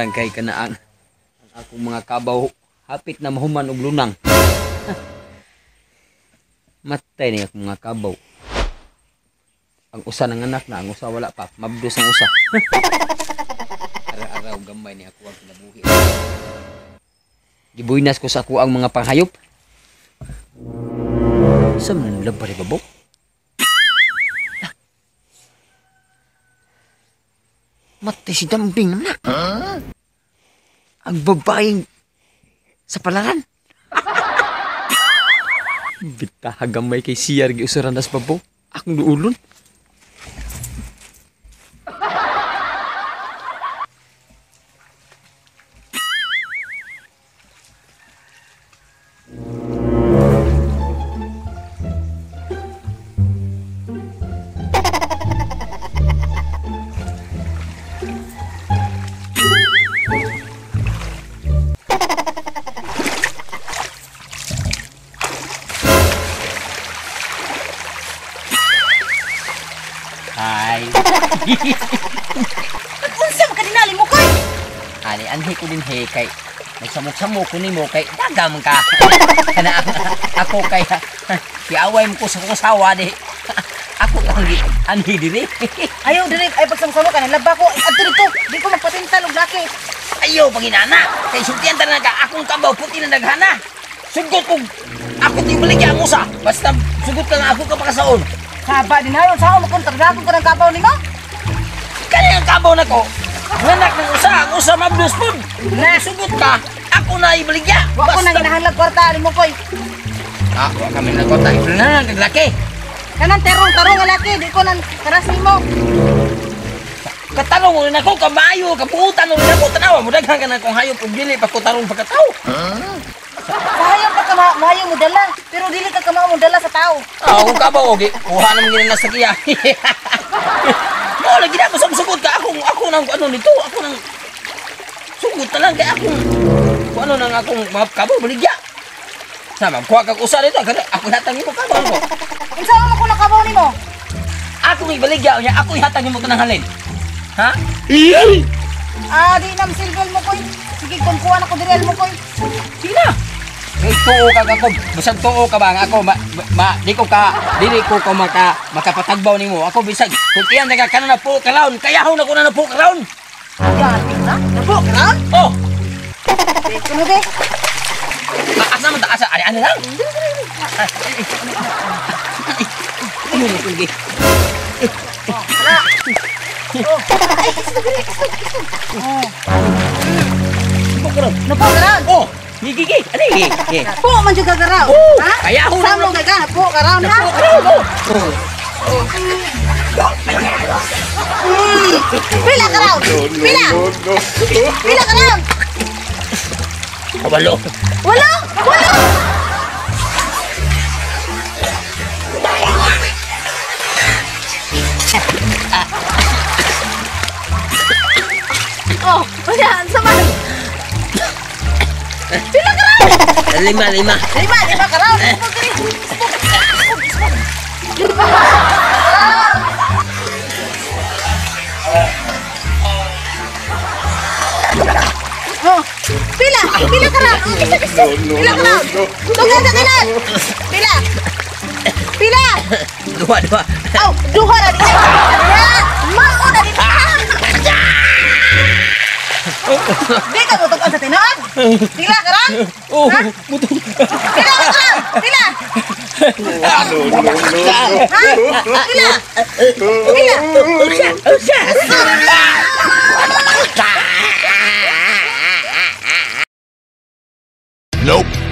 alang kay kanaang ang akong mga kabaw hapit na mahuman og lunang. Matay ni akong mga kabaw. Ang usa ng anak na, ang usa wala pa. Mabdos ang usa. Araw-araw gamay ni ako ang kinabuhi. Gibuynas ko sa ako ang mga panghayop. Sa manulab pa rin babok? Matay si Dambing naman na. Ang babaeng sa palaran. Bitaha gamay kay siyar giusuran das babok. Akong duulon. Hi. Unsa man kadinali mo kay? Ani anhi ko din he kay nagsamok-samok ko nimo kay dagam ka. Kana ako kay kiaway mo ko sa kong sawa di. Ako lang anhi diri. Ayaw diri ay pagsama-sama ka laba ko. Adto dito, di ko magpatintal og laki. Ayaw paginana. Kay sultian ta na ka akong kabaw puti na daghana. Sugot ko ako ti baligya mo sa. Basta sugot ka nga ako ka pakasaon. Saba din hayon sa mo kon tagakon ko ng kabaw nimo. Kani ang kabaw nako. Nganak ng ang usa mabdos pud. Na sugot ka. Ako na ibaligya. Wa ko nang ginahalag kwarta nimo koy. Ah, wa kami na kota. Ifrenan kag laki. Kanan terong nga laki, di ko nang karas nimo. Katanong mo rin ako, kamayo, kapuutan mo rin ako, tanawa mo, daghan ka na kung hayop, kung dili, pagkutarong pagkatao. Sayang ka mahayo mo dala, pero dili ka kamao mo dala sa tao. Ah, kung ka ba, okay, kuha naman gina nasa kiya. Oo, lagi na ako sugod ka, ako nang ano nito, ako nang sugod na lang, kaya kung ano nang akong mga kabaw, baligya. Sama, kuha kang usa nito, ako hatangin mo kabaw ko. Unsa mo ko nakabaw nimo? Ako may baligya, ako hatangin mo ito ng halin. Ha? Ah, di nam silbel mo koy. Sige, kung kuha na ko direl mo koy. Sige na. May tuo ka ako, bisag tuo ka ba nga ako, dili ko makapatagbaw nimo. Ako bisag, kung tiyan na ka na po kalaon, kayahon ako na po kalaon. Yan, na? Napo, karon? Oh, Kuno be? asa man ta, asa, ano lang? Ano mo kundi? Ay, kisto. Oh. Napo karon. Oh, gigi, ali. Po man jud gagaraw. Oh, Ha? kaya ako Samo gaga, po karon ha. Pila karon? Pila? Pila karon? Kabalo. Wala! Oh, wala, sama. Pila karon? Lima. Lima karon. Oh, pila karon. Pila karon. Tunggal sa kanan. Pila. Dua. Oh, duha na din. Mao na din. Di ka butok sa tinuod. Pila karon? Oh, Ha? buto. Pila karon? Pila. Ha? Pila. Usya. Nope.